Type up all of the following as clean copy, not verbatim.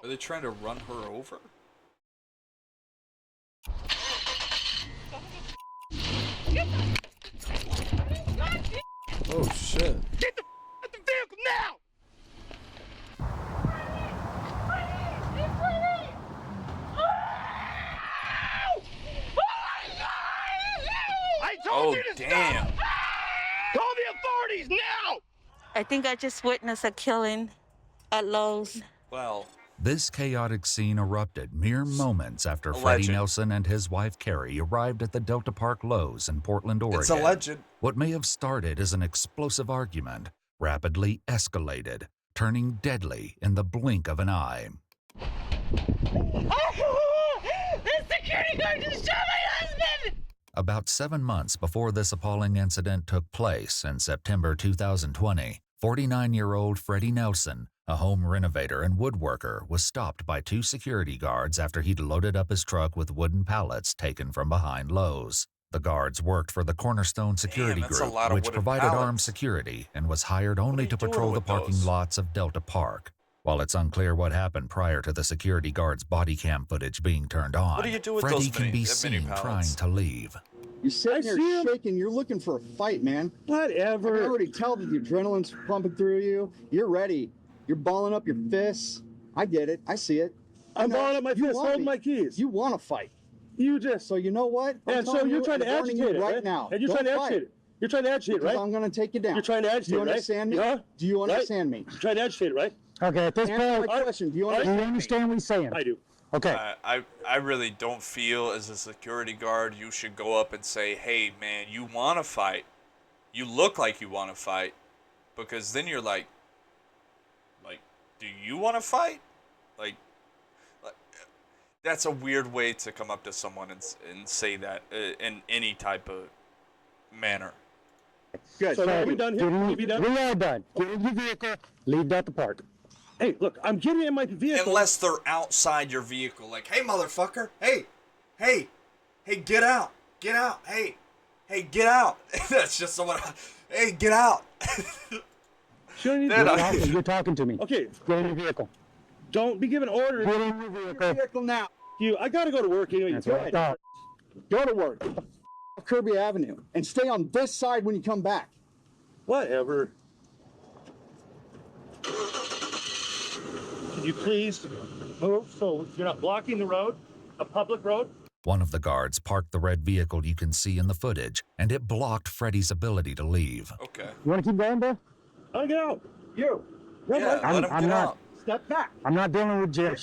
they trying to run her over? Oh shit. Get the vehicle now! I told you to damn. stop! Call the authorities now! I think I just witnessed a killing at Lowe's. Well, This chaotic scene erupted mere moments after Freddie Alleged. Nelson and his wife Carrie arrived at the Delta Park Lowe's in Portland, Oregon. it's alleged. What may have started as an explosive argument rapidly escalated, turning deadly in the blink of an eye. The security guard just shot my husband! About 7 months before this appalling incident took place in September 2020, 49-year-old Freddie Nelson, a home renovator and woodworker, was stopped by 2 security guards after he'd loaded up his truck with wooden pallets taken from behind Lowe's. The guards worked for the Cornerstone Security that's a Group, lot of which wooden provided pallets. armed security and was hired only are you to doing patrol the with parking those? lots of Delta Park. While it's unclear what happened prior to the security guard's body cam footage being turned on, What do you do with Freddie those can mini- be mini seen pallets? trying to leave. You're sitting there see him. shaking. You're looking for a fight, man. I Whatever. can already tell that the adrenaline's pumping through you. You're ready. You're balling up your fists. I get it. I see it. I I'm know. balling up my You fist, want holding me. my keys. You want to fight. You just. So you know what? I'm And so telling you're you, trying to I'm warning agitate you it, right right? now. And you're Don't trying to fight, agitate it. You're trying to agitate it, because right? I'm going to take you down. You're trying to agitate Do you it, right? understand me? Huh? Do you Right? understand me? You're trying to agitate it, right? Okay, at this Answer point, my question. Do you All right. do you understand me? understand what he's saying? I do. Okay. I really don't feel as a security guard you should go up and say, hey, man, you want to fight. You look like you want to fight. Because then you're like, do you want to fight? Like, that's a weird way to come up to someone and say that in any type of manner. Good. So are we done here? Are we done? We are done. Get in your vehicle, leave Delta Park. Hey, look, I'm getting in my vehicle. Unless they're outside your vehicle. Like, hey, motherfucker. Hey, get out. Get out. Hey, get out. That's just someone. Hey, get out. Shouldn't Then you- You're talking to me. Okay, Get in your vehicle. don't be giving orders. Get in your vehicle. Vehicle now. I gotta go to work anyway. That's what I thought. Go to work. Kirby Avenue. And stay on this side when you come back. Whatever. Could you please move so you're not blocking the road, a public road? One of the guards parked the red vehicle you can see in the footage, and it blocked Freddie's ability to leave. Okay. You want to keep going, bro? I'll get out. You. Yeah, let him I'm get not- out. Step back. I'm not dealing with jail.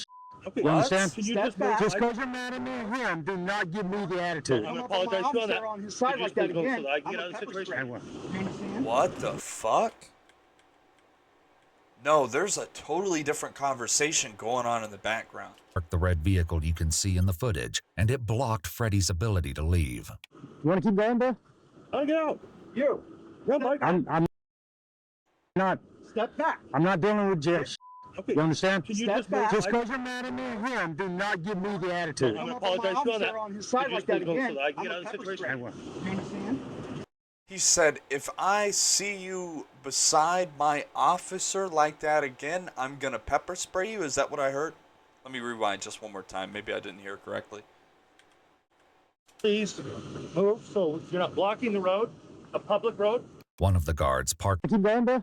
Okay, You understand? Can you Step just back. move? Just because you're mad at me and him, do not give me the attitude. I'm I'm gonna gonna put my apologize for that. officer on his side Could you like just that please go again. so that I can I'm get a out of the pepper situation? spray. I will. You understand? What the fuck? No, there's a totally different conversation going on in the background. Parked the red vehicle you can see in the footage, and it blocked Freddie's ability to leave. You want to keep going, bro? I'll get out. You. Yeah, Mike. I'm not. Step back. I'm not dealing with jail. Okay. You understand? Can you Step just back. move? Just because you're mad at me and him, do not give me the attitude. I'm I'm gonna gonna put my apologize for officer that. on his side Could you like just that please go again. so that I can I'm get a out of the pepper situation? spray. I will. You understand? He said, if I see you beside my officer like that again, I'm going to pepper spray you. Is that what I heard? Let me rewind just one more time. Maybe I didn't hear correctly. Please move so you're not blocking the road, a public road. One of the guards parked Keep going, bro?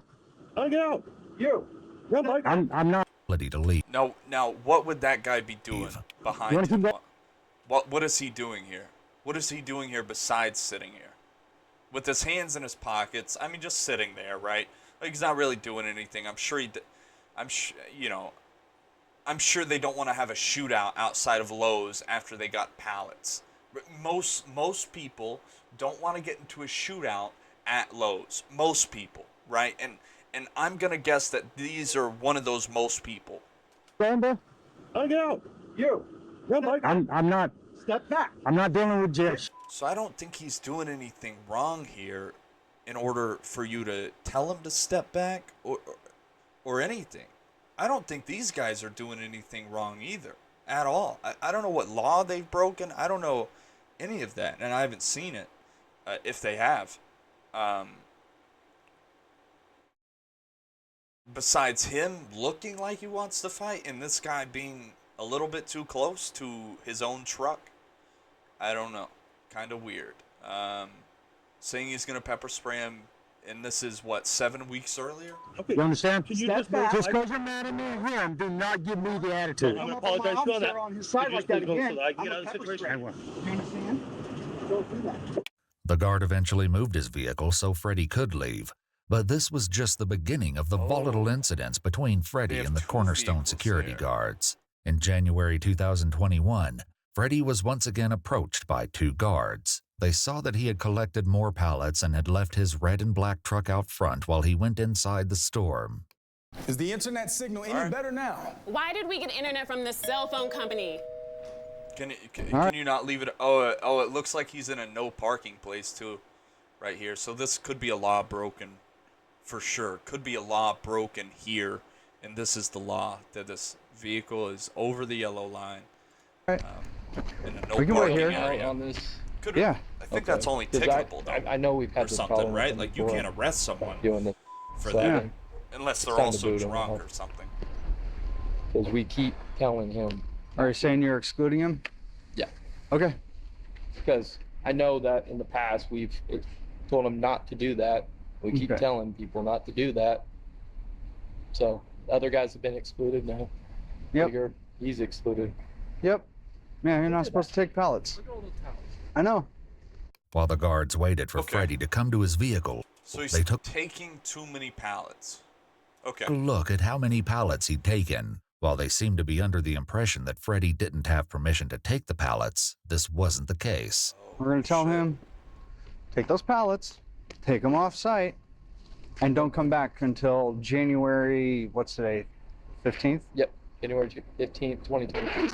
I'll get out. You. Yeah, Mike. I'm not. ability to leave. Now, what would that guy be doing behind You wanna him? keep going? What is he doing here? What is he doing here besides sitting here? With his hands in his pockets, I mean, just sitting there, right? Like, he's not really doing anything. I'm sure I'm sure they don't want to have a shootout outside of Lowe's after they got pallets. But most people don't want to get into a shootout at Lowe's. Most people, right? And I'm gonna guess that these are one of those most people. Going, bro? I'll get out. You. Yeah, Mike. I'm not. Step back. I'm not dealing with jail. So I don't think he's doing anything wrong here in order for you to tell him to step back or anything. I don't think these guys are doing anything wrong either at all. I don't know what law they've broken. I don't know any of that, and I haven't seen it if they have. besides him looking like he wants to fight and this guy being a little bit too close to his own truck, I don't know. Kind of weird. Saying he's going to pepper spray him, and this is, what, 7 weeks earlier? Okay. You understand? Can you Step just back. Just because you're mad at me and him, do not give me the attitude. I'm I'm gonna up on my apologize for that. officer on his side Could you like just that go so again. that I can I'm get a out of the pepper situation? spray. You understand? Don't do that. The guard eventually moved his vehicle so Freddie could leave, but this was just the beginning of the volatile incidents between Freddie have and the two Cornerstone vehicles security there. guards. In January 2021, Freddie was once again approached by two guards. They saw that he had collected more pallets and had left his red and black truck out front while he went inside the store. Is the internet signal any better now? Why did we get internet from the cell phone company? Can you not leave it? Oh, it looks like he's in a no parking place too, right here. So this could be a law broken, for sure. Could be a law broken here, and this is the law that this vehicle is over the yellow line, in a no We can wait parking here. area. On this. Could Yeah. I think that's only 'Cause ticketable though, I know we've had or this something, problem with right? them Like you before, can't arrest someone doing this. for So, that, yeah. unless they're Time to also boot 'em. drunk or something. Because we keep telling him. Are you saying you're excluding him? Yeah. Okay. Because I know that in the past we've told him not to do that. We keep Okay. telling people not to do that. So other guys have been excluded now. Yep. Figure he's excluded. Yep. Yeah, you're not supposed to take pallets. I know. While the guards waited for Okay. Freddie to come to his vehicle, So he's they took taking too many pallets. Okay. a look at how many pallets he'd taken. While they seemed to be under the impression that Freddie didn't have permission to take the pallets, this wasn't the case. We're going to tell him, take those pallets, take them off site, and don't come back until January, what's today, 15th? Yep. January 15th, 2020.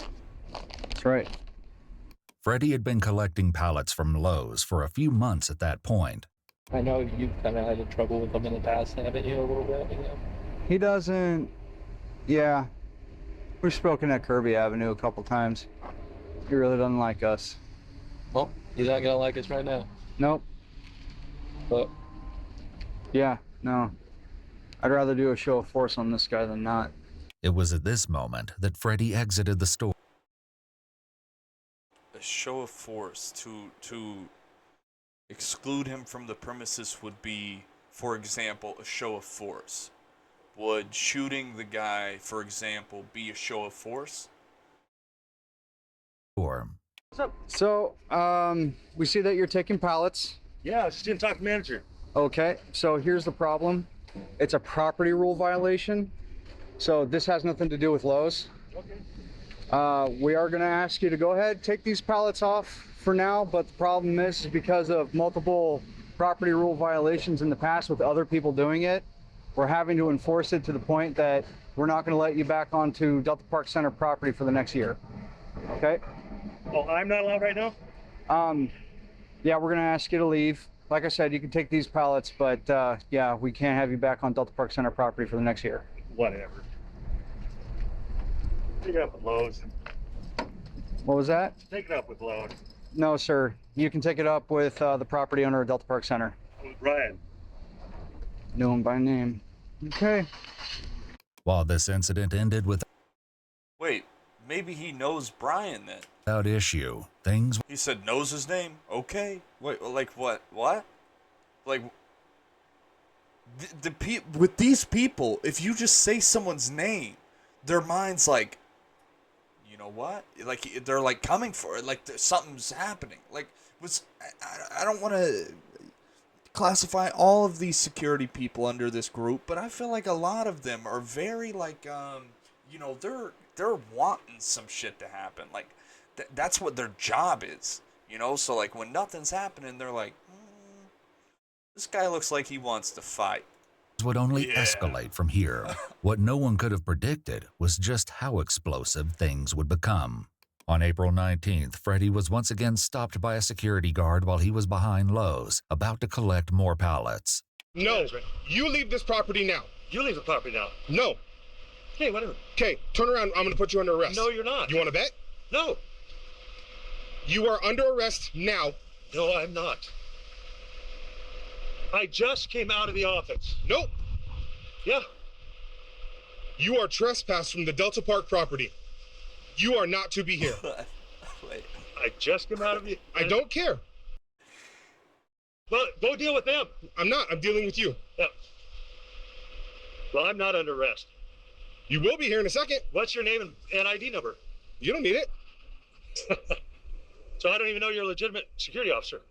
That's right. Freddie had been collecting pallets from Lowe's for a few months at that point. I know you've kind of had trouble with them in the past, haven't you, a little bit? You know? He doesn't, yeah. We've spoken at Kirby Avenue a couple times. He really doesn't like us. Well, he's not gonna like us right now. Nope. But Yeah, no. I'd rather do a show of force on this guy than not. It was at this moment that Freddie exited the store. A show of force to exclude him from the premises would be, for example, a show of force. Would shooting the guy, for example, be a show of force? So, we see that you're taking pallets. Yeah, I just didn't talk to manager. Okay, so here's the problem. It's a property rule violation. So this has nothing to do with Lowe's. Okay. We are gonna ask you to go ahead, take these pallets off for now, but the problem is because of multiple property rule violations in the past with other people doing it, we're having to enforce it to the point that we're not gonna let you back onto Delta Park Center property for the next year. Okay? Oh, I'm not allowed right now? Yeah, we're gonna ask you to leave. Like I said, you can take these pallets, but yeah, we can't have you back on Delta Park Center property for the next year. Whatever. Take it up with Lowe's. What was that? Take it up with Lowe's. No, sir. You can take it up with the property owner of Delta Park Center. Brian. Know him by name. Okay. While this incident ended Wait, maybe he knows Brian then. without issue, things He said knows his name. Okay. Wait, like what? What? Like with these people, if you just say someone's name, their mind's like, you know what? Like they're like coming for it. Like something's happening. Like I don't want to classify all of these security people under this group, but I feel like a lot of them are very like you know, they're wanting some shit to happen. Like that's what their job is, you know? So like when nothing's happening, they're like, this guy looks like he wants to fight. would only escalate from here. What no one could have predicted was just how explosive things would become. On April 19th, Freddie was once again stopped by a security guard while he was behind Lowe's, about to collect more pallets. No, you leave this property now. You leave the property now. No. Okay, whatever. Okay, turn around. I'm gonna put you under arrest. No, you're not. You want to bet? No. You are under arrest now. No, I'm not. I just came out of the office. Nope. Yeah. You are trespassed from the Delta Park property. You are not to be here. Wait. I just came out of you. I don't care. Well, go deal with them. I'm not. I'm dealing with you. Yeah. Well, I'm not under arrest. You will be here in a second. What's your name and ID number? You don't need it. So I don't even know you're a legitimate security officer.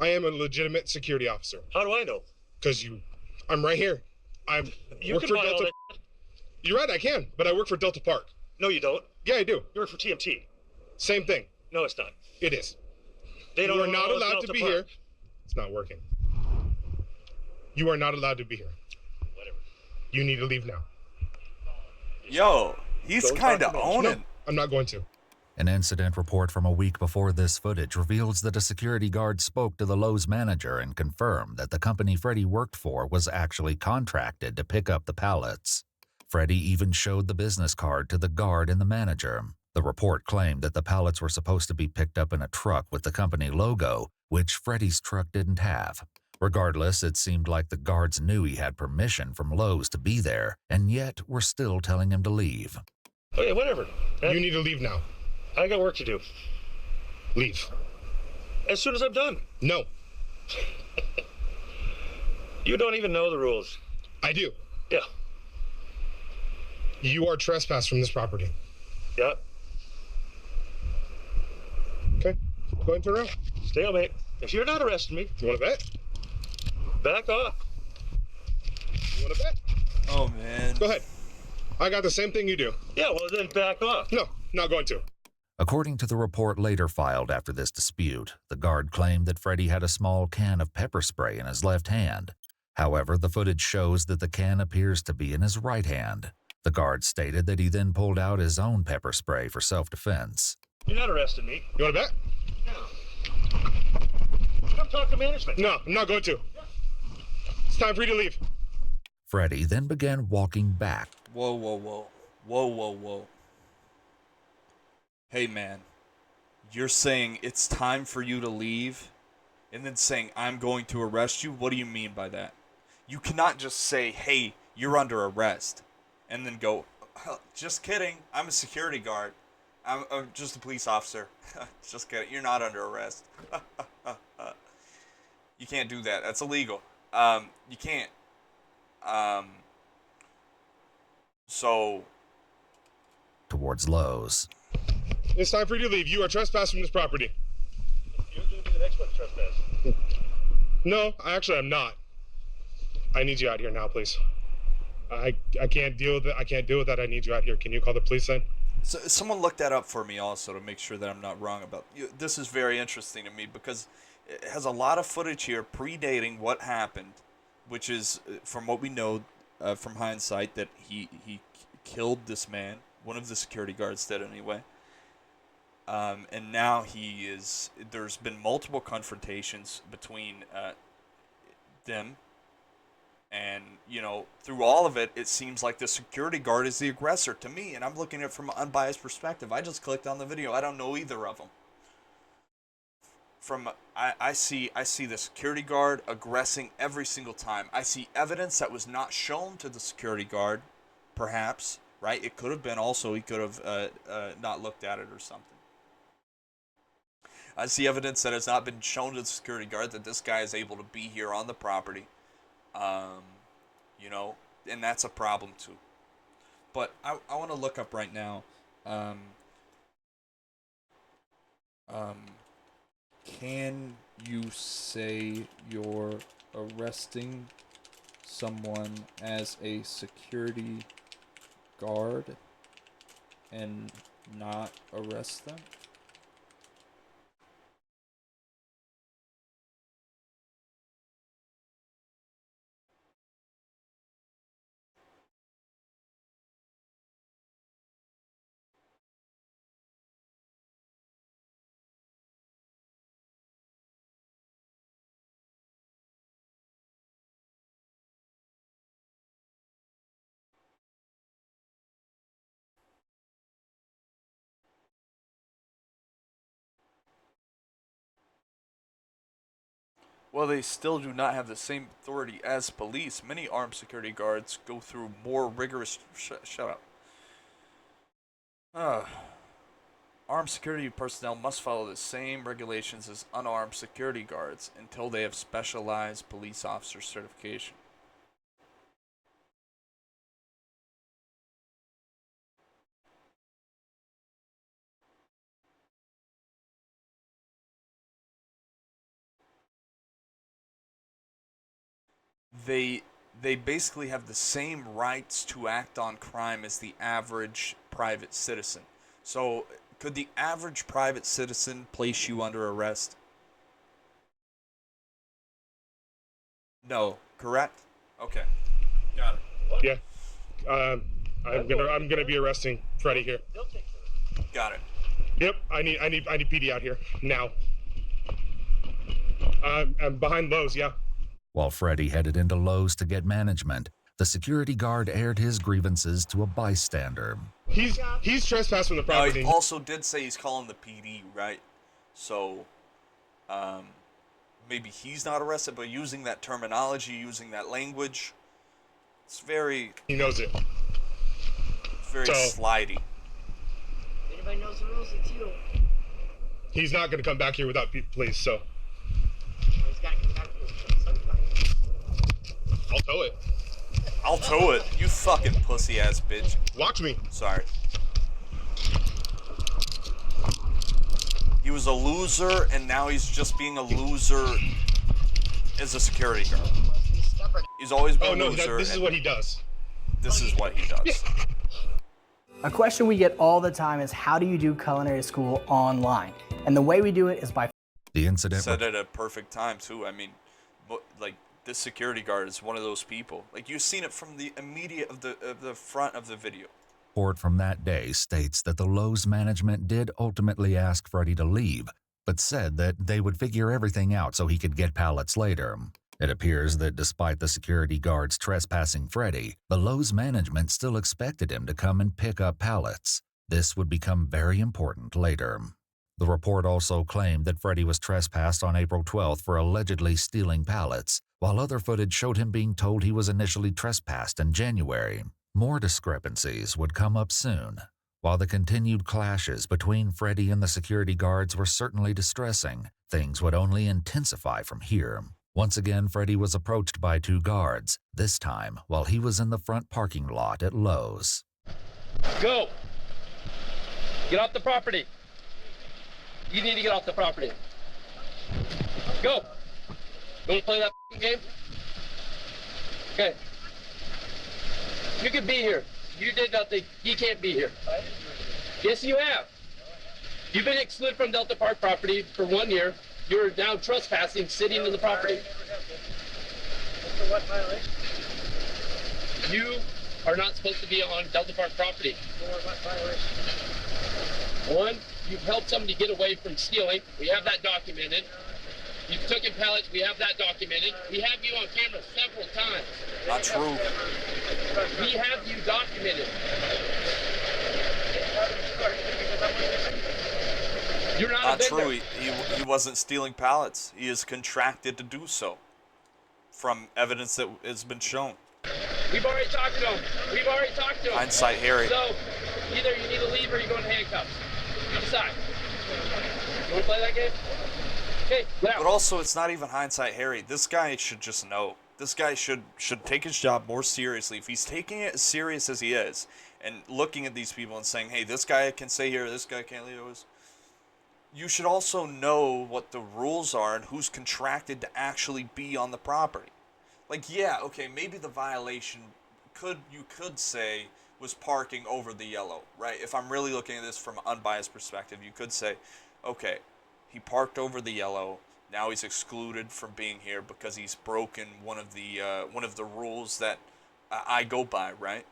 I am a legitimate security officer. How do I know? Because I'm right here. You work can for buy all Delta. that. You're right, I can, but I work for Delta Park. No, you don't. Yeah, I do. You work for TMT. Same thing. No, it's not. It is. They don't You are own not all of allowed Delta to be Park. here. It's not working. You are not allowed to be here. Whatever. You need to leave now. Yo, he's Don't kind of talk to me. owning. No, I'm not going to. An incident report from a week before this footage reveals that a security guard spoke to the Lowe's manager and confirmed that the company Freddie worked for was actually contracted to pick up the pallets. Freddie even showed the business card to the guard and the manager. The report claimed that the pallets were supposed to be picked up in a truck with the company logo, which Freddie's truck didn't have. Regardless, it seemed like the guards knew he had permission from Lowe's to be there, and yet were still telling him to leave. Okay, whatever. You need to leave now. I got work to do. Leave. As soon as I'm done. No, You don't even know the rules. I do. Yeah. You are trespassed from this property. Yeah. Okay, go ahead and turn around. Stalemate. If you're not arresting me, You want to bet? back off. You want to bet? Oh man. Go ahead. I got the same thing you do. Yeah, well then back off. No, not going to. According to the report later filed after this dispute, the guard claimed that Freddie had a small can of pepper spray in his left hand. However, the footage shows that the can appears to be in his right hand. The guard stated that he then pulled out his own pepper spray for self-defense. You're not arresting me. You want to bet? Come talk to management. No, I'm not going to. It's time for you to leave. Freddie then began walking back. Whoa, whoa, whoa. Whoa, whoa, whoa. Hey, man. You're saying it's time for you to leave, and then saying, I'm going to arrest you? What do you mean by that? You cannot just say, hey, you're under arrest, and then go, just kidding. I'm a security guard. I'm just a police officer. Just kidding. You're not under arrest. You can't do that. That's illegal. You can't. So Towards Lowe's. It's time for you to leave. You are trespassed from this property. You're going to be the next one to trespass. No, actually, I'm not. I need you out here now, please. I can't deal with it. I can't deal with that. I need you out here. Can you call the police then? So someone look that up for me also to make sure that I'm not wrong about this. Is very interesting to me because it has a lot of footage here predating what happened, which is, from what we know from hindsight, that he killed this man. One of the security guards did anyway. And now there's been multiple confrontations between them. And, through all of it, it seems like the security guard is the aggressor to me. And I'm looking at it from an unbiased perspective. I just clicked on the video. I don't know either of them. I see the security guard aggressing every single time. I see evidence that was not shown to the security guard, perhaps, right? It could have been also, he could have not looked at it or something. I see evidence that has not been shown to the security guard that this guy is able to be here on the property. And that's a problem too. But I want to look up right now. Can you say you're arresting someone as a security guard and not arrest them? While they still do not have the same authority as police, many armed security guards go through more rigorous... Shut up. Armed security personnel must follow the same regulations as unarmed security guards until they have specialized police officer certification. They basically have the same rights to act on crime as the average private citizen. So, could the average private citizen place you under arrest? No, correct? Okay. Got it. Yeah. I'm gonna be arresting Freddie here. Got it. Yep. I need PD out here now. I'm behind Lowe's. Yeah. While Freddie headed into Lowe's to get management, the security guard aired his grievances to a bystander. He's trespassing the property. He also did say he's calling the PD, right? So, maybe he's not arrested, but using that terminology, using that language, it's very... He knows it. It's very slidey. Anybody knows the rules, it's you. He's not going to come back here without police, so... He's got to come back here sometime. I'll tow it. I'll tow it. You fucking pussy-ass bitch. Watch me. Sorry. He was a loser, and now he's just being a loser as a security guard. He's always been a loser. This is what he does. This is what he does. A question we get all the time is, how do you do culinary school online? And the way we do it is by... The incident... Said at a perfect time, too. I mean, like, this security guard is one of those people. Like, you've seen it from the immediate of the front of the video. Report from that day states that the Lowe's management did ultimately ask Freddie to leave, but said that they would figure everything out so he could get pallets later. It appears that despite the security guards trespassing Freddie, the Lowe's management still expected him to come and pick up pallets. This would become very important later. The report also claimed that Freddie was trespassed on April 12th for allegedly stealing pallets, while other footage showed him being told he was initially trespassed in January. More discrepancies would come up soon. While the continued clashes between Freddie and the security guards were certainly distressing, things would only intensify from here. Once again, Freddie was approached by two guards, this time while he was in the front parking lot at Lowe's. Go! Get off the property. You need to get off the property. Go! You want to play that game? Okay. You could be here. You did nothing. You can't be here. Yes, you have. You've been excluded from Delta Park property for 1 year. You're now trespassing, sitting in the property. For what violation? You are not supposed to be on Delta Park property. For what violation? One, you've helped somebody get away from stealing. We have that documented. You've taken pallets. We have that documented. We have you on camera several times. Not true. We have you documented. You're not true. He wasn't stealing pallets. He is contracted to do so from evidence that has been shown. We've already talked to him. Hindsight Harry. So either you need to leave or you go in handcuffs. You decide. You want to play that game? Okay, but also, it's not even hindsight Harry. This guy should just know. This guy should take his job more seriously. If he's taking it as serious as he is, and looking at these people and saying, hey, this guy can stay here, this guy can't leave, you should also know what the rules are and who's contracted to actually be on the property. Like, yeah, okay, maybe the violation you could say was parking over the yellow, right? If I'm really looking at this from an unbiased perspective, you could say, okay, he parked over the yellow. Now he's excluded from being here because he's broken one of the rules that I go by, right?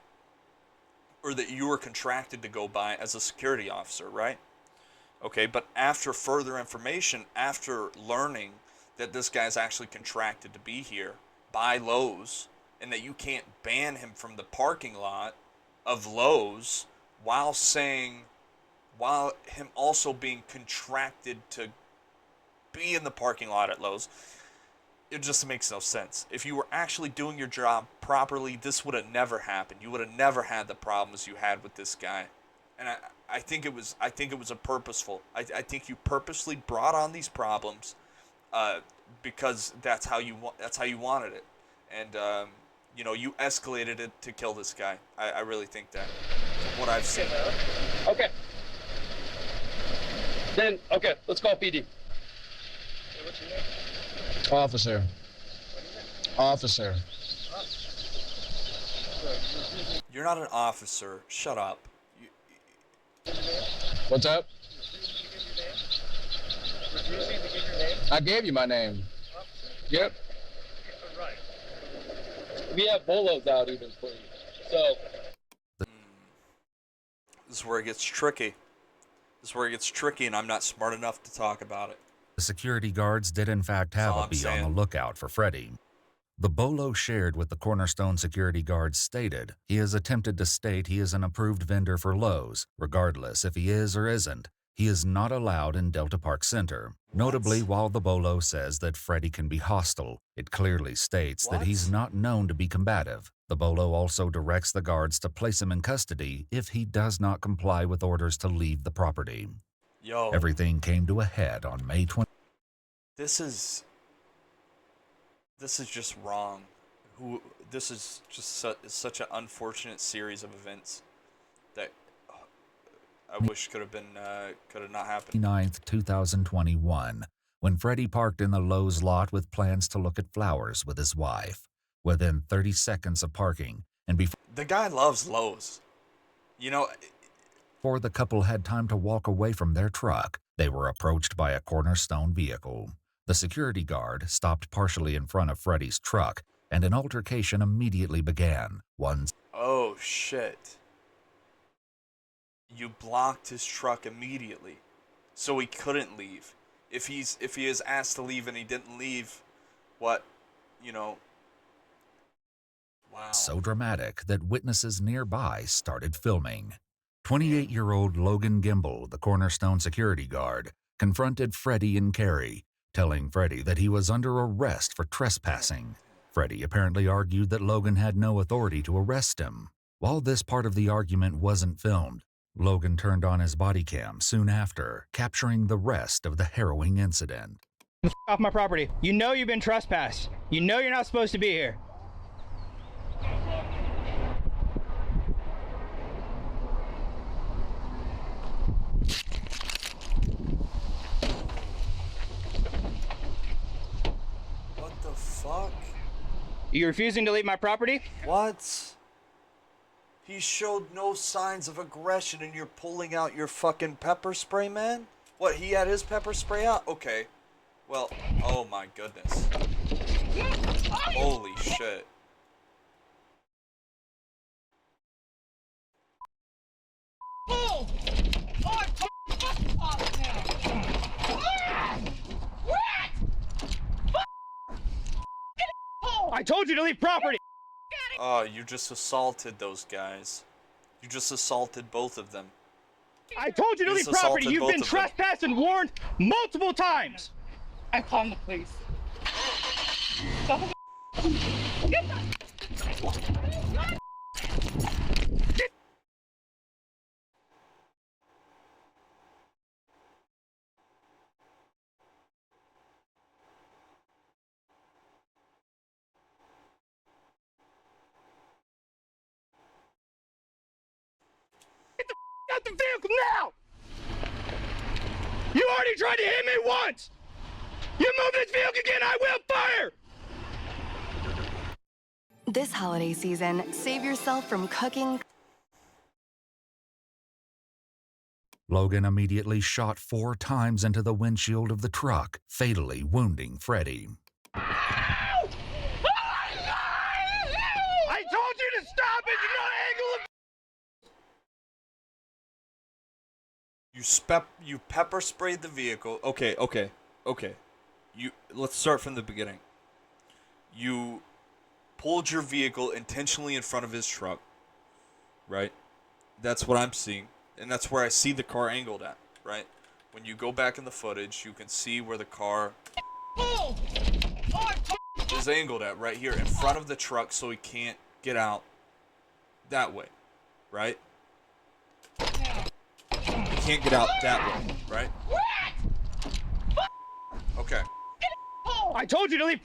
Or that you were contracted to go by as a security officer, right? Okay, but after further information, after learning that this guy's actually contracted to be here by Lowe's, and that you can't ban him from the parking lot of Lowe's while him also being contracted to be in the parking lot at Lowe's, it just makes no sense. If you were actually doing your job properly, this would have never happened. You would have never had the problems you had with this guy. And I think it was a purposeful. I think you purposely brought on these problems because that's how you wanted it. And you know, you escalated it to kill this guy. I really think that, from what I've seen. Okay. Then, okay, let's call PD. What's your name? Officer. Officer. You're not an officer. Shut up. What's up? Refusing to give your name? I gave you my name. Yep. Right. We have bolos out even for you. So. This is where it gets tricky. And I'm not smart enough to talk about it. The security guards did in fact have a bee on the lookout for Freddie. The bolo shared with the Cornerstone security guards stated he has attempted to state he is an approved vendor for Lowe's. Regardless if he is or isn't, he is not allowed in Delta Park Center. Notably, while the bolo says that Freddie can be hostile, it clearly states that he's not known to be combative. The bolo also directs the guards to place him in custody if he does not comply with orders to leave the property. Yo. Everything came to a head on May 20. This is just wrong. This is just such an unfortunate series of events that I wish could have not happened. 9th, 2021, when Freddie parked in the Lowe's lot with plans to look at flowers with his wife. Within 30 seconds of parking, and before the guy loves Lowe's, you know. Before the couple had time to walk away from their truck, they were approached by a Cornerstone vehicle. The security guard stopped partially in front of Freddie's truck, and an altercation immediately began. Oh shit! You blocked his truck immediately, so he couldn't leave. If he is asked to leave and he didn't leave, what, you know? Wow. So dramatic that witnesses nearby started filming. 28-year-old Logan Gimble, the Cornerstone security guard, confronted Freddie and Carrie, telling Freddie that he was under arrest for trespassing. Freddie apparently argued that Logan had no authority to arrest him. While this part of the argument wasn't filmed, Logan turned on his body cam soon after, capturing the rest of the harrowing incident. Off my property. You know you've been trespassed. You know you're not supposed to be here. What the fuck? You refusing to leave my property? What? He showed no signs of aggression and you're pulling out your fucking pepper spray, man? What, he had his pepper spray out? Okay. Well, oh my goodness. Holy shit. Oh! I told you to leave property! Oh, you just assaulted those guys. You just assaulted both of them. I told you to leave property! You've been trespassed and warned multiple times! I called the police. Get the out the vehicle now! You already tried to hit me once! You move this vehicle again, I will fire! This holiday season, save yourself from cooking. Logan immediately shot 4 times into the windshield of the truck, fatally wounding Freddie. I told you to stop it! You're not angle of... You pepper sprayed the vehicle. Okay. Let's start from the beginning. You pulled your vehicle intentionally in front of his truck, right? That's what I'm seeing, and that's where I see the car angled at, right? When you go back in the footage, you can see where the car... Oh! is angled at right here in front of the truck so he can't get out that way, right? He can't get out that way, right? Okay. I told you to leave.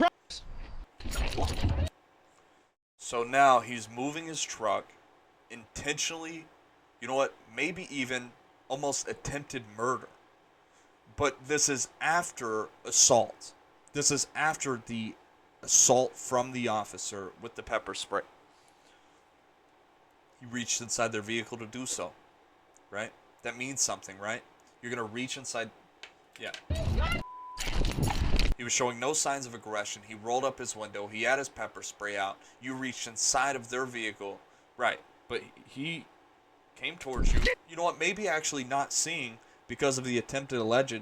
So now he's moving his truck intentionally, you know what, maybe even almost attempted murder. But this is after assault. This is after the assault from the officer with the pepper spray. He reached inside their vehicle to do so, right? That means something, right? You're going to reach inside. Yeah. He was showing no signs of aggression. He rolled up his window. He had his pepper spray out. You reached inside of their vehicle. Right. But he came towards you. You know what? Maybe actually not seeing because of the attempted alleged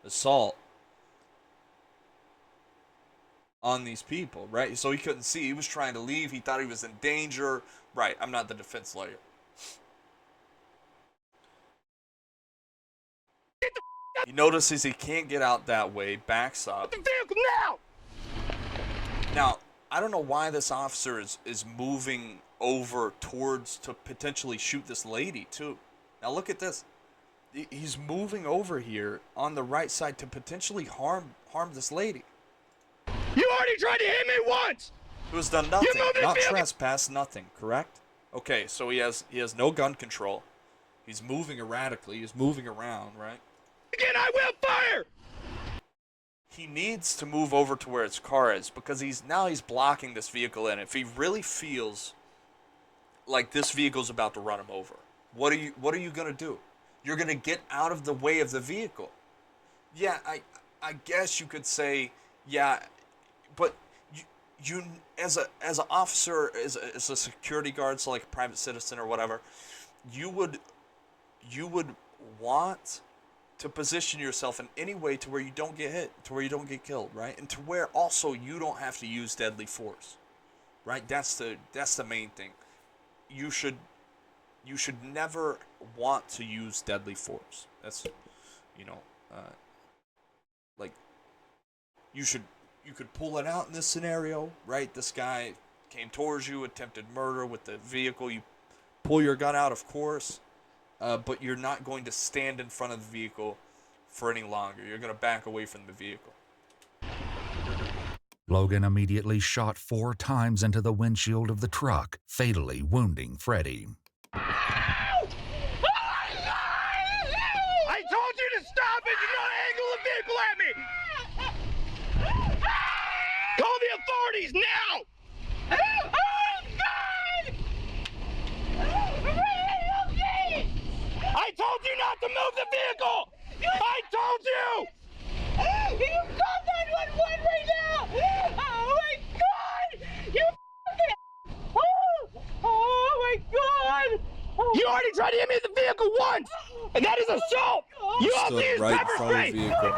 assault on these people, right? So he couldn't see. He was trying to leave. He thought he was in danger. Right. I'm not the defense lawyer. He notices he can't get out that way, backs up. The vehicle now! Now, I don't know why this officer is moving over towards to potentially shoot this lady, too. Now, look at this. He's moving over here on the right side to potentially harm this lady. You already tried to hit me once! Who's done nothing. Not trespass, nothing, correct? Okay, so he has no gun control. He's moving erratically. He's moving around, right? Again, I will fire! He needs to move over to where his car is because he's blocking this vehicle in. If he really feels like this vehicle's about to run him over, what are you gonna do? You're gonna get out of the way of the vehicle. Yeah, I guess you could say, yeah, but you as an officer, as a security guard, so like a private citizen or whatever, you would want to position yourself in any way to where you don't get hit, to where you don't get killed, right? And to where also you don't have to use deadly force, right? That's the main thing. You should never want to use deadly force. That's, like, you could pull it out in this scenario, right? This guy came towards you, attempted murder with the vehicle. You pull your gun out, of course. But you're not going to stand in front of the vehicle for any longer. You're going to back away from the vehicle. Logan immediately shot 4 times into the windshield of the truck, fatally wounding Freddie. I told you to stop it! Do not angle the vehicle at me! Call the authorities now! Oh, God! I told you not to move the vehicle! I told you! You called 911 right now! Oh my God! You fucking... Oh my God! You already tried to hit me in the vehicle once! And that is assault! You also Stood used right in pepper front of spray! the vehicle.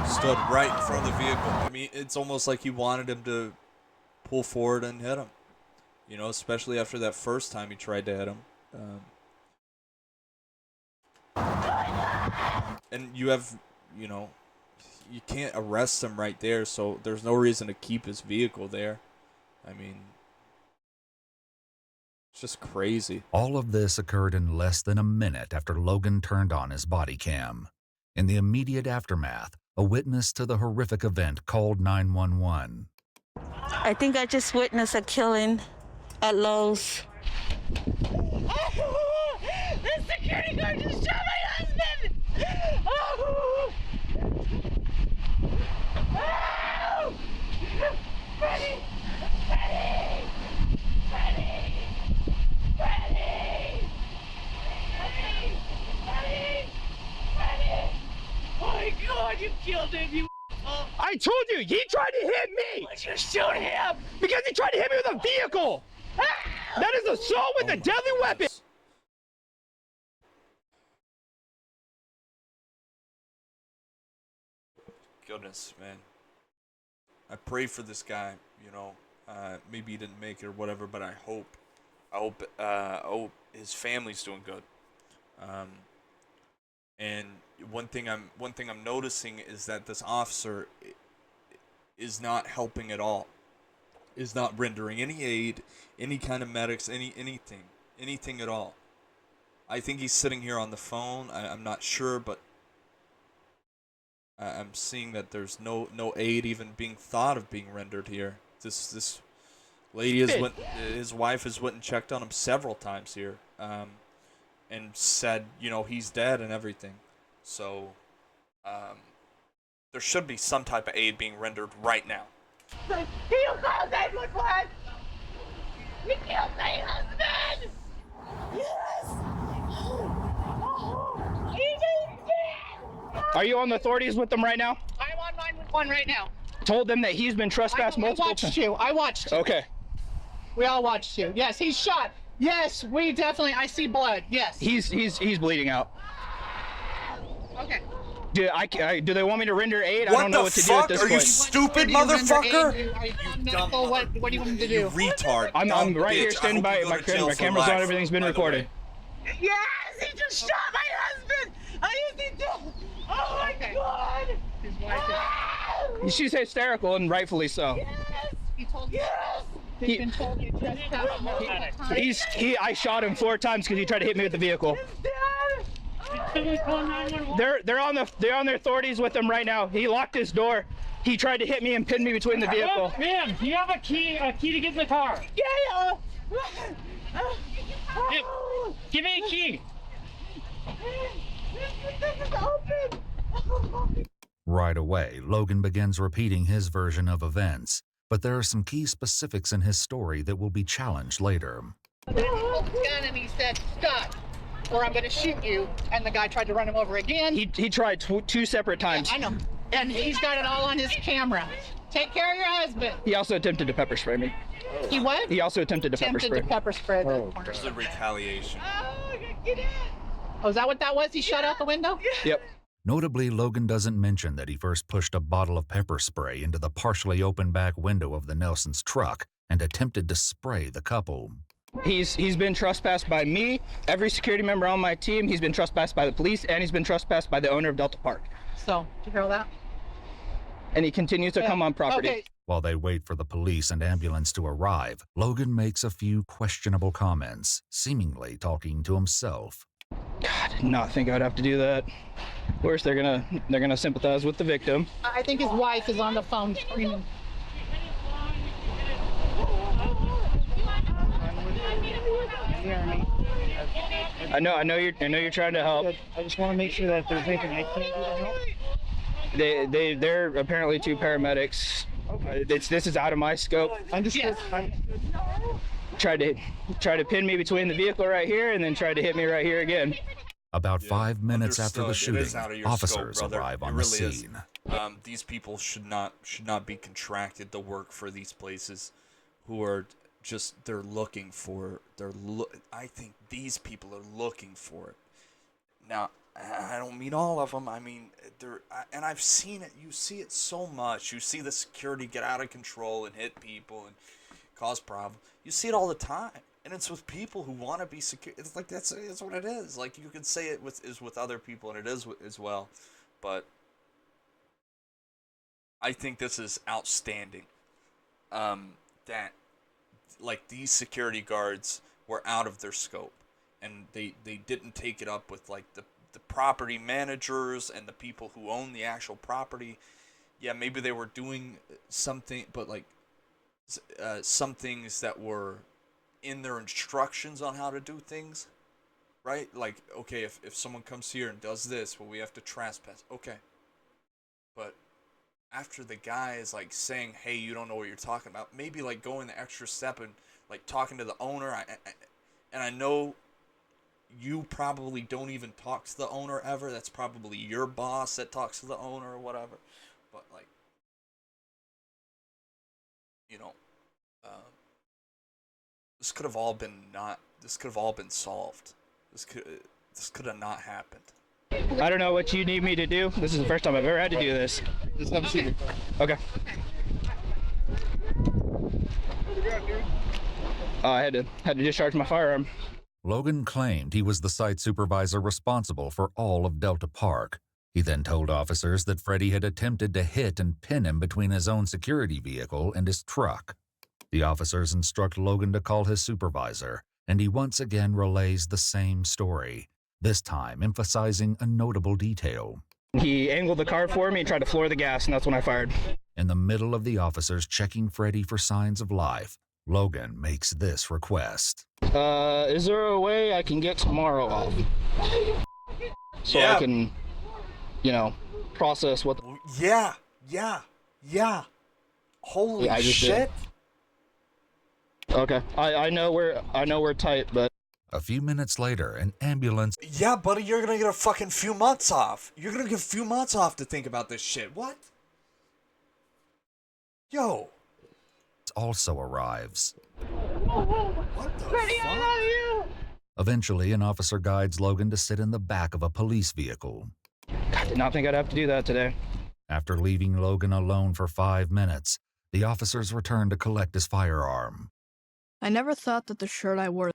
Stood right in front of the vehicle. I mean, it's almost like he wanted him to pull forward and hit him. Especially after that first time he tried to hit him. And you have, you can't arrest him right there, so there's no reason to keep his vehicle there. I mean, it's just crazy. All of this occurred in less than a minute after Logan turned on his body cam. In the immediate aftermath, a witness to the horrific event called 911. I think I just witnessed a killing at Lowe's. Oh, the security guard just shot my husband! Oh! Oh! Freddie! Freddie! Freddie! Freddie! Freddie! Freddie! Oh my God, you killed him, you asshole! I told you, he tried to hit me! Why'd you shoot him? Because he tried to hit me with a vehicle! That is assault with a deadly weapon! Goodness, man. I pray for this guy, maybe he didn't make it or whatever, but I hope his family's doing good. And one thing I'm noticing is that this officer is not helping at all. Is not rendering any aid, any kind of medics, anything at all. I think he's sitting here on the phone. I'm not sure, but I'm seeing that there's no aid even being thought of being rendered here. This lady his wife has went and checked on him several times here, and said, you know, he's dead and everything. So there should be some type of aid being rendered right now. Can you call 911? You killed my husband! Yes! He's dead! Are you on the authorities with them right now? I'm on 911 right now. Told them that he's been trespassed multiple times. I watched you. Okay. We all watched you. Yes, he's shot. Yes, we definitely. I see blood. Yes. He's bleeding out. Okay. Do they want me to render aid? What I don't know what to do at this Are point. you stupid, motherfucker? What do you want me to do? You retard. I'm right here standing by. My camera's on. Everything's been recorded. Yes, he just shot my husband! Oh my God! His wife She's hysterical, and rightfully so. Yes! He told me. Yes! He's been told you trespassed multiple times. I shot him 4 times because he tried to hit me with the vehicle. They're on their authorities with him right now. He locked his door. He tried to hit me and pin me between the vehicle. Ma'am, do you have a key to get in the car? Yeah! Give me a key. This is open! Right away, Logan begins repeating his version of events, but there are some key specifics in his story that will be challenged later. He pulled his gun and he said, "Stop, or I'm going to shoot you." And the guy tried to run him over again. He tried 2 separate times. Yeah, I know. And he's got it all on his camera. Take care of your husband. He also attempted to pepper spray me. He what? He also attempted to pepper spray. It's a retaliation. Oh, is that what that was? He shot out the window? Yep. Notably, Logan doesn't mention that he first pushed a bottle of pepper spray into the partially open back window of the Nelsons' truck and attempted to spray the couple. He's been trespassed by me, every security member on my team. He's been trespassed by the police, and he's been trespassed by the owner of Delta Park. So, did you hear all that? And he continues to come on property. Okay. While they wait for the police and ambulance to arrive, Logan makes a few questionable comments, seemingly talking to himself. God, did not think I'd have to do that. Of course, they're gonna sympathize with the victim. I think his wife is on the phone screaming. I know you're trying to help. I just want to make sure that if there's anything I can do to help. They're apparently 2 paramedics. This is out of my scope. Understood. Tried to pin me between the vehicle right here and then tried to hit me right here again. About 5 minutes after the shooting, officers scope, arrive on really the scene. These people should not be contracted to work for these places, who are just I think these people are looking for it. Now, I don't mean all of them. I mean, and I've seen it. You see it so much. You see the security get out of control and hit people and cause problems. You see it all the time, and it's with people who want to be secure. It's like that's what it is. Like, you can say it is with other people, and it is as well. But I think this is outstanding. That like these security guards were out of their scope, and they didn't take it up with like the property managers and the people who own the actual property. Yeah, maybe they were doing something, but like some things that were in their instructions on how to do things, right? Like, okay, if someone comes here and does this, well, we have to trespass. Okay. But after the guy is like saying, hey, you don't know what you're talking about, maybe like going the extra step and like talking to the owner. And I know you probably don't even talk to the owner ever. That's probably your boss that talks to the owner or whatever. But like, you know, this could have all been solved. This could have not happened. I don't know what you need me to do. This is the first time I've ever had to do this. Just have a seat. Okay. I had to discharge my firearm. Logan claimed he was the site supervisor responsible for all of Delta Park. He then told officers that Freddie had attempted to hit and pin him between his own security vehicle and his truck. The officers instruct Logan to call his supervisor, and he once again relays the same story, this time emphasizing a notable detail. He angled the car for me and tried to floor the gas, and that's when I fired. In the middle of the officers checking Freddie for signs of life, Logan makes this request. Is there a way I can get tomorrow off? So I can, process what... Yeah. Holy shit. Okay, I know we're tight, but... A few minutes later, an ambulance... Yeah, buddy, you're gonna get a fucking few months off. You're gonna get a few months off to think about this shit. What? Yo. Also arrives. What the Freddie, fuck? I love you! Eventually, an officer guides Logan to sit in the back of a police vehicle. I did not think I'd have to do that today. After leaving Logan alone for 5 minutes, the officers return to collect his firearm. I never thought that the shirt I wore...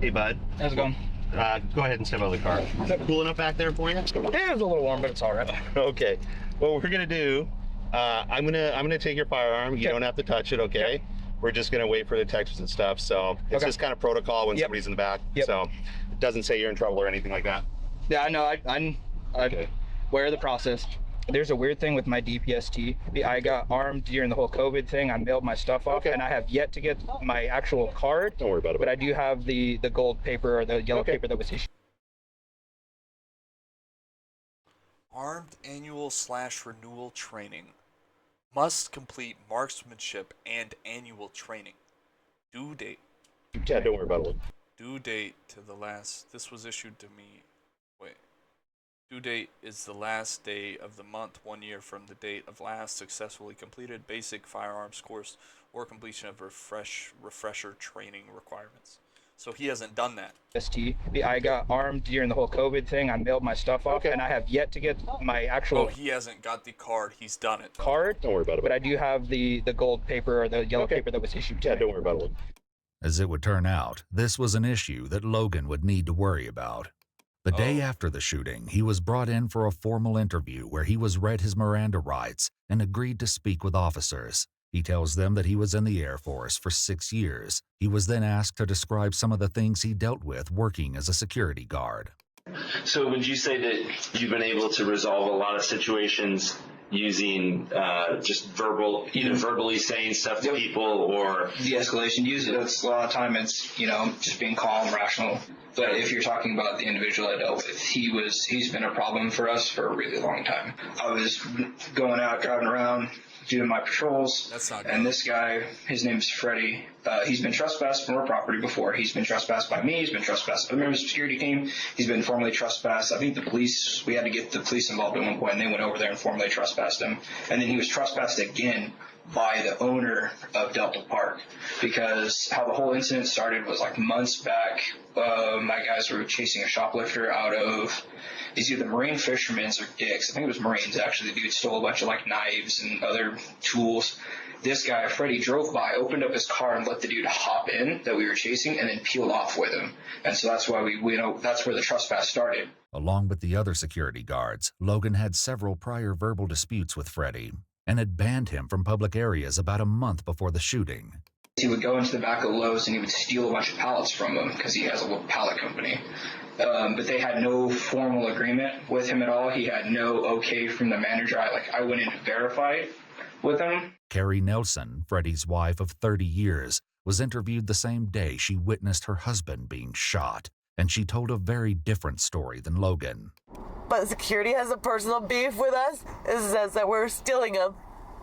Hey, bud. How's it going? Go ahead and step out of the car. Is that cool enough back there for you? Yeah, it's a little warm, but it's all right. Okay. What we're gonna do, I'm gonna take your firearm. You don't have to touch it, okay? Yep. We're just gonna wait for detectives and stuff. So it's just kind of protocol when somebody's in the back. Yep. So it doesn't say you're in trouble or anything like that. Yeah, I know. I'm aware of the process. There's a weird thing with my DPST. I got armed during the whole COVID thing. I mailed my stuff off, and I have yet to get my actual card. Don't worry about it. But I do have the gold paper or the yellow paper that was issued. Armed annual/renewal training. Must complete marksmanship and annual training. Due date. Yeah, don't worry about it. Due date to the last. This was issued to me. Wait. Due date is the last day of the month 1 year from the date of last successfully completed basic firearms course or completion of refresher training requirements. So he hasn't done that. I got armed during the whole COVID thing. I mailed my stuff off, and I have yet to get my actual... Oh, he hasn't got the card. He's done it. Card? Don't worry about it. But I do have the gold paper or the yellow paper that was issued to me. Yeah, don't worry about it. As it would turn out, this was an issue that Logan would need to worry about. The day after the shooting, he was brought in for a formal interview where he was read his Miranda rights and agreed to speak with officers. He tells them that he was in the Air Force for 6 years. He was then asked to describe some of the things he dealt with working as a security guard. So would you say that you've been able to resolve a lot of situations using just either verbally saying stuff to people or... De-escalation, usually that's a lot of time it's, just being calm, rational. But if you're talking about the individual I dealt with, he's been a problem for us for a really long time. I was going out, driving around, doing my patrols. That's not good. And this guy, his name's Freddie. He's been trespassed from our property before. He's been trespassed by me. He's been trespassed by the member of the security team. He's been formally trespassed. I think we had to get the police involved at one point, and they went over there and formally trespassed him. And then he was trespassed again by the owner of Delta Park, because how the whole incident started was like months back. My guys were chasing a shoplifter out of, it's either Marine Fishermen's or Dick's. I think it was Marines, actually. The dude stole a bunch of knives and other tools. This guy, Freddie, drove by, opened up his car and let the dude hop in that we were chasing and then peeled off with him. And so that's why that's where the trespass started. Along with the other security guards, Logan had several prior verbal disputes with Freddie and had banned him from public areas about a month before the shooting. He would go into the back of Lowe's and he would steal a bunch of pallets from them because he has a little pallet company. But they had no formal agreement with him at all. He had no okay from the manager. I went in and verified with him. Carrie Nelson, Freddie's wife of 30 years, was interviewed the same day she witnessed her husband being shot, and she told a very different story than Logan. But security has a personal beef with us. It says that we're stealing them,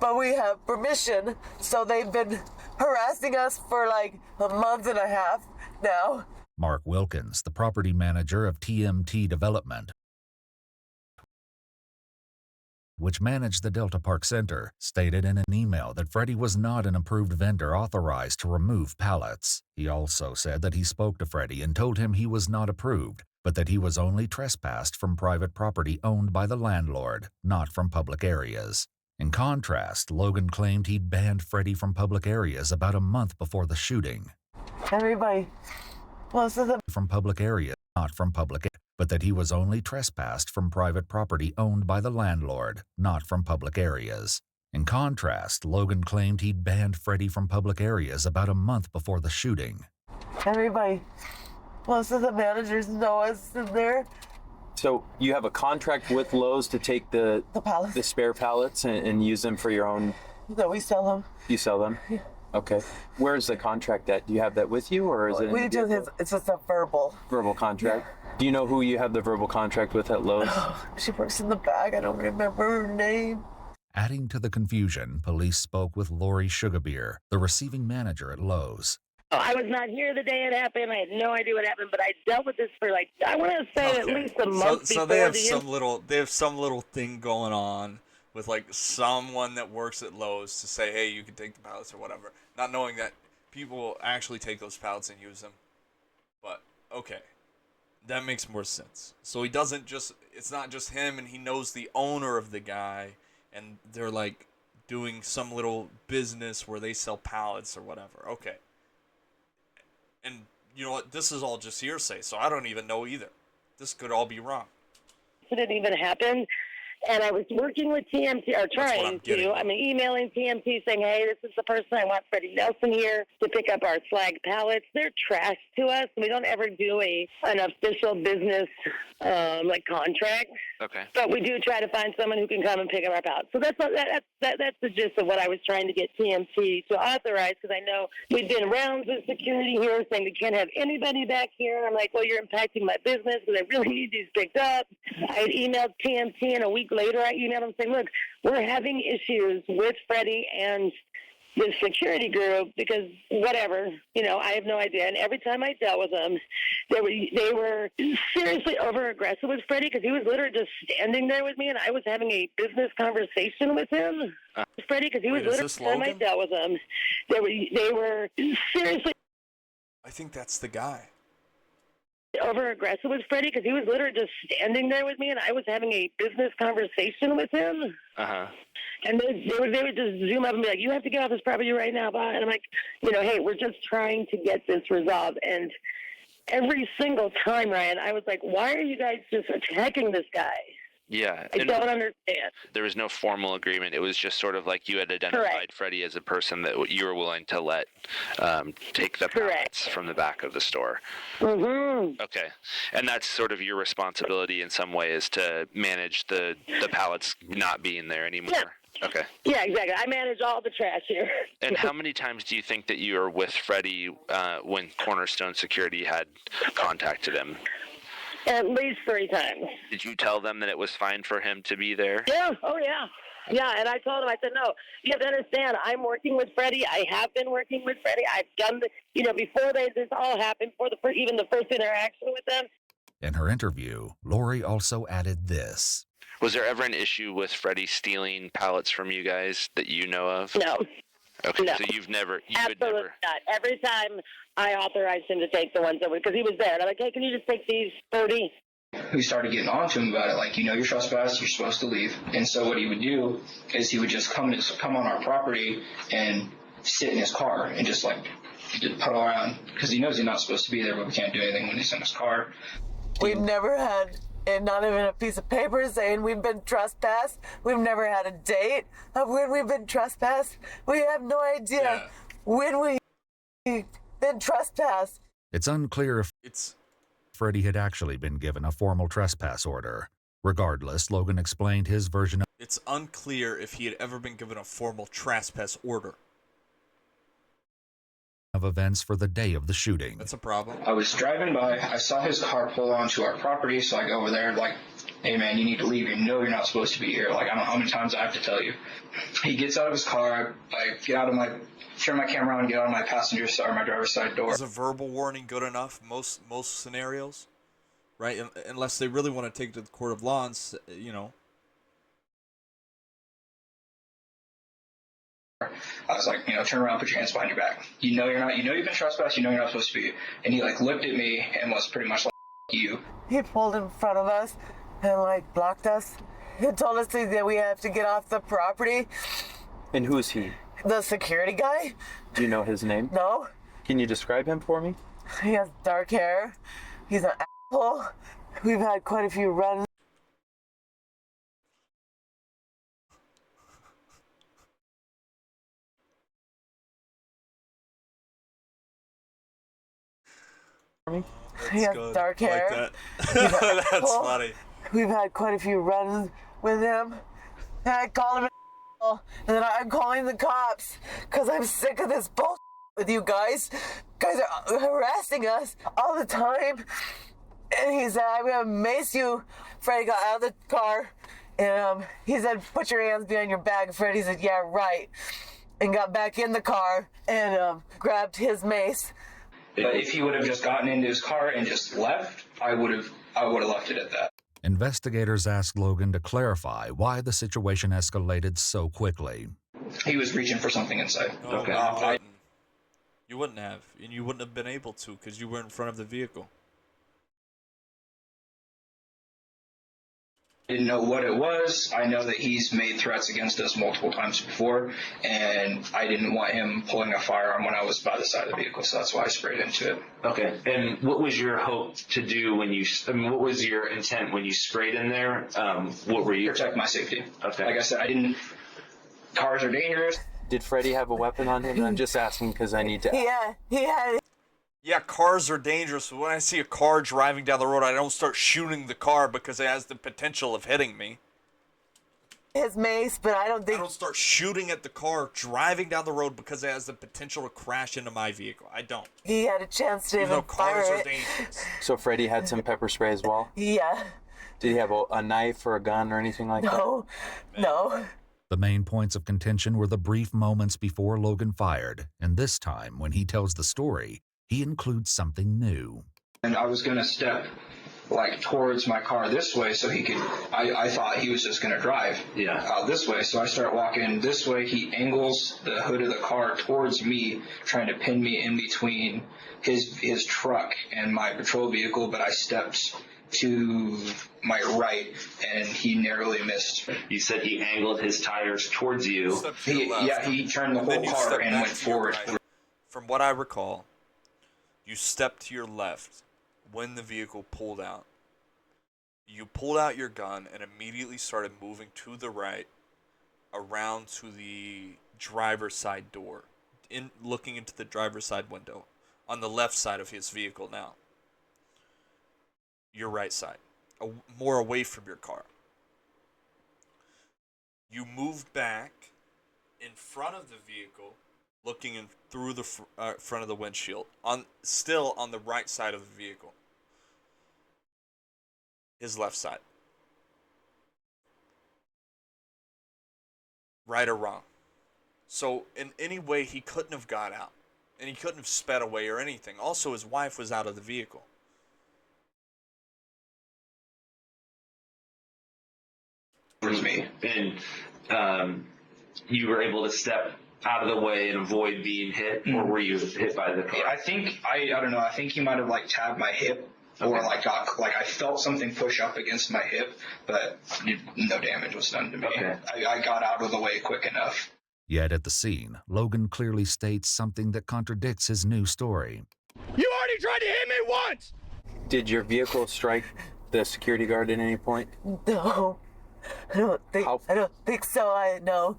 but we have permission, so they've been harassing us for a month and a half now. Mark Wilkins, the property manager of TMT Development, which managed the Delta Park Center, stated in an email that Freddie was not an approved vendor authorized to remove pallets. He also said that he spoke to Freddie and told him he was not approved, but that he was only trespassed from private property owned by the landlord, not from public areas. In contrast, Logan claimed he'd banned Freddie from public areas about a month before the shooting. Everybody wants to From public areas, not from public, but that he was only trespassed from private property owned by the landlord, not from public areas. In contrast, Logan claimed he'd banned Freddie from public areas about a month before the shooting. Everybody, most of the managers know us in there. So you have a contract with Lowe's to take the spare pallets and use them for your own? No, we sell them. You sell them? Yeah. Okay. Where's the contract at? Do you have that with you, or is it? We do this. It's just a verbal. Verbal contract. Do you know who you have the verbal contract with at Lowe's? She works in the back. I don't remember her name. Adding to the confusion, police spoke with Lori Sugarbeer, the receiving manager at Lowe's. I was not here the day it happened. I had no idea what happened, but I dealt with this for I want to say at least a month before. So they have some little thing going on with someone that works at Lowe's to say, hey, you can take the pallets or whatever, not knowing that people actually take those pallets and use them. But okay, that makes more sense. So he doesn't it's not just him, and he knows the owner of the guy, and they're doing some little business where they sell pallets or whatever. Okay. And you know what? This is all just hearsay, so I don't even know either. This could all be wrong. It didn't even happen. And I was working with TMT, or trying to. I mean, emailing TMT saying, hey, this is the person I want, Freddie Nelson, here to pick up our slag pallets. They're trash to us. We don't ever do an official business contract. Okay. But we do try to find someone who can come and pick up our pallets. So that's the gist of what I was trying to get TMT to authorize, because I know we've been rounds with security here saying we can't have anybody back here. And I'm like, well, you're impacting my business because I really need these picked up. I had emailed TMT, and a week later I emailed them saying, look, we're having issues with Freddie and this security group because whatever, I have no idea. And every time I dealt with them, they were seriously over aggressive with Freddie because he was literally just standing there with me, and I was having a business conversation with him. Freddie, because he was literally, every time I dealt with them, they were seriously. I think that's the guy. Over aggressive with Freddie because he was literally just standing there with me, and I was having a business conversation with him. And they would just zoom up and be like, you have to get off this property right now, bye. And I'm like, hey, we're just trying to get this resolved. And every single time, Ryan, I was like, why are you guys just attacking this guy? Yeah. I don't understand. There was no formal agreement. It was just sort of like you had identified Freddie as a person that you were willing to let take the pallets from the back of the store. Mm-hmm. Okay. And that's sort of your responsibility in some way, is to manage the pallets not being there anymore. Yeah. Okay. Yeah, exactly. I manage all the trash here. And how many times do you think that you were with Freddie when Cornerstone Security had contacted him? At least 3 times. Did you tell them that it was fine for him to be there? Yeah. Oh, yeah. Yeah, and I told him, I said, no, you have to understand, I'm working with Freddie. I have been working with Freddie. I've done before this all happened, before even the first interaction with them. In her interview, Lori also added this. Was there ever an issue with Freddie stealing pallets from you guys that you know of? No. Okay, no. so Absolutely not. Every time I authorized him to take the ones over, because he was there. And I'm like, hey, can you just take these 30? We started getting on to him about it, you're trespassed, you're supposed to leave. And so what he would do is he would just come on our property and sit in his car and just puddle around, because he knows he's not supposed to be there, but we can't do anything when he's in his car. We've never had, and not even a piece of paper saying we've been trespassed. We've never had a date of when we've been trespassed. We have no idea when we've been trespassed. It's unclear if Freddie had actually been given a formal trespass order. Regardless, Logan explained his version of It's unclear if he had ever been given a formal trespass order of events for the day of the shooting. That's a problem. I was driving by, I saw his car pull onto our property, so I go over there hey man, you need to leave. You know you're not supposed to be here. I don't know how many times I have to tell you. He gets out of his car, I get out of turn my camera on, get out of my my driver's side door. Is a verbal warning good enough? Most scenarios, right? Unless they really want to take it to the court of law and, I was like, turn around, put your hands behind your back. You've been trespassed, you're not supposed to be. And he looked at me and was pretty much like, you. He pulled in front of us and blocked us. He told us that we have to get off the property. And who is he? The security guy. Do you know his name? No. Can you describe him for me? He has dark hair. He's an asshole. We've had quite a few runs. He has good. dark hair. Like that. That's funny. We've had quite a few runs with him. And I called him an asshole. And then I'm calling the cops because I'm sick of this bullshit with you guys. Guys are harassing us all the time. And he said, I'm going to mace you. Freddie got out of the car. And he said, put your hands behind your back. Freddie said, yeah, right. And got back in the car and grabbed his mace. But if he would have just gotten into his car and just left, I would have left it at that. Investigators asked Logan to clarify why the situation escalated so quickly. He was reaching for something inside. No, okay. You wouldn't have, and you wouldn't have been able to because you were in front of the vehicle. I didn't know what it was. I know that he's made threats against us multiple times before, and I didn't want him pulling a firearm when I was by the side of the vehicle, so that's why I sprayed into it. Okay. And what was your hope to do when you? I mean, what was your intent when you sprayed in there? What were you? Protect my safety. Okay. Like I said, I didn't. Cars are dangerous. Did Freddie have a weapon on him? I'm just asking because I need to. Yeah, he had. Yeah, cars are dangerous. So when I see a car driving down the road, I don't start shooting the car because it has the potential of hitting me. His mace, but I don't start shooting at the car driving down the road because it has the potential to crash into my vehicle. I don't. He had a chance to even cars fire are it. dangerous. So Freddie had some pepper spray as well? Yeah. Did he have a knife or a gun or anything like that? No. The main points of contention were the brief moments before Logan fired, and this time, when he tells the story, he includes something new. And I was going to step towards my car this way so he could, I thought he was just going to drive out this way. So I start walking this way. He angles the hood of the car towards me, trying to pin me in between his truck and my patrol vehicle. But I stepped to my right and he narrowly missed. You said he angled his tires towards you. He turned the whole car and went forward. From what I recall, you stepped to your left when the vehicle pulled out. You pulled out your gun and immediately started moving to the right around to the driver's side door, looking into the driver's side window on the left side of his vehicle now. Your right side, more away from your car. You moved back in front of the vehicle, looking in through the front of the windshield, still on the right side of the vehicle. His left side. Right or wrong. So in any way, he couldn't have got out. And he couldn't have sped away or anything. Also, his wife was out of the vehicle. Towards me. And you were able to step out of the way and avoid being hit, or were you hit by the car? I think I don't know. I think he might have tabbed my hip, or I felt something push up against my hip, but no damage was done to me. Okay. I got out of the way quick enough. Yet at the scene, Logan clearly states something that contradicts his new story. You already tried to hit me once! Did your vehicle strike the security guard at any point? No. I don't think so. No.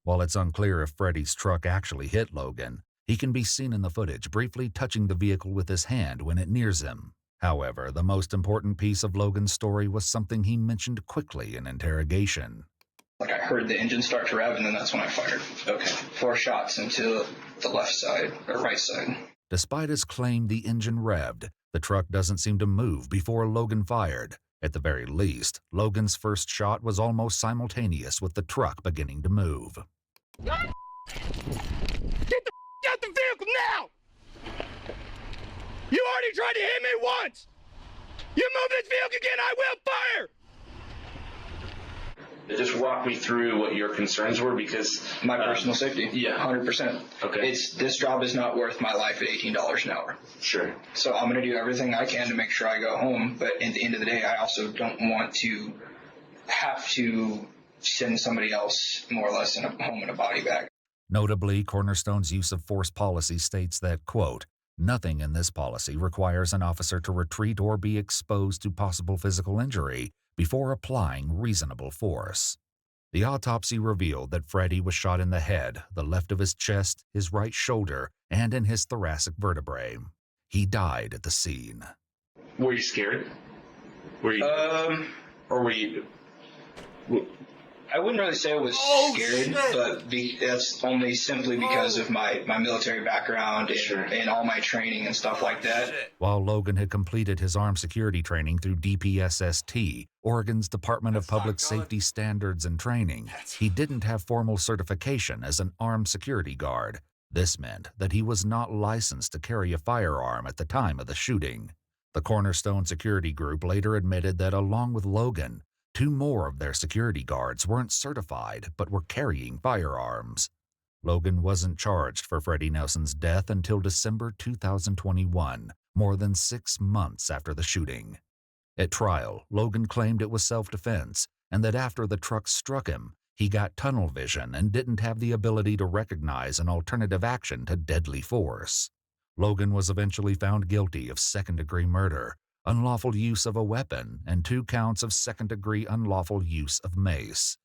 While it's unclear if Freddie's truck actually hit Logan, he can be seen in the footage briefly touching the vehicle with his hand when it nears him. However, the most important piece of Logan's story was something he mentioned quickly in interrogation. I heard the engine start to rev, and then that's when I fired. Okay. 4 shots into the left side, or right side. Despite his claim the engine revved, the truck doesn't seem to move before Logan fired. At the very least, Logan's first shot was almost simultaneous with the truck beginning to move. Get the out the vehicle now! You already tried to hit me once! You move this vehicle again, I will fire! Just walk me through what your concerns were, because my personal safety. Yeah, 100%. Okay. This job is not worth my life at $18 an hour. Sure. So I'm going to do everything I can to make sure I go home. But at the end of the day, I also don't want to have to send somebody else more or less home in a body bag. Notably, Cornerstone's use of force policy states that, quote, nothing in this policy requires an officer to retreat or be exposed to possible physical injury before applying reasonable force. The autopsy revealed that Freddie was shot in the head, the left of his chest, his right shoulder, and in his thoracic vertebrae. He died at the scene. Were you scared? Were you? Or were you? I wouldn't really say I was scared, but that's only simply because of my military background and all my training and stuff like that. While Logan had completed his armed security training through DPSST, Oregon's Department of Public Safety Standards and Training, he didn't have formal certification as an armed security guard. This meant that he was not licensed to carry a firearm at the time of the shooting. The Cornerstone Security Group later admitted that along with Logan, 2 more of their security guards weren't certified but were carrying firearms. Logan wasn't charged for Freddie Nelson's death until December 2021, more than 6 months after the shooting. At trial, Logan claimed it was self-defense and that after the truck struck him, he got tunnel vision and didn't have the ability to recognize an alternative action to deadly force. Logan was eventually found guilty of second-degree murder, unlawful use of a weapon, and 2 counts of second-degree unlawful use of mace.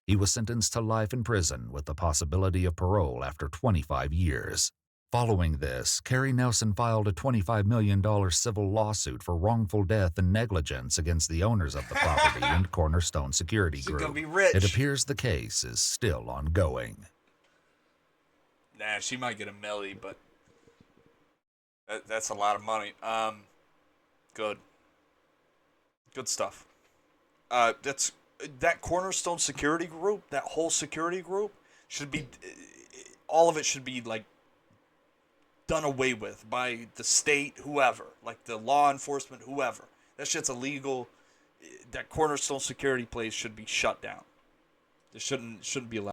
He was sentenced to life in prison with the possibility of parole after 25 years. Following this, Carrie Nelson filed a $25 million civil lawsuit for wrongful death and negligence against the owners of the property and Cornerstone Security Group. Gonna be rich. It appears the case is still ongoing. Nah, she might get a milli, but that's a lot of money. Good stuff. That Cornerstone Security Group, that whole security group should be, all of it should be like done away with by the state, whoever, like the law enforcement, whoever. That shit's illegal. That Cornerstone Security place should be shut down. It shouldn't be allowed.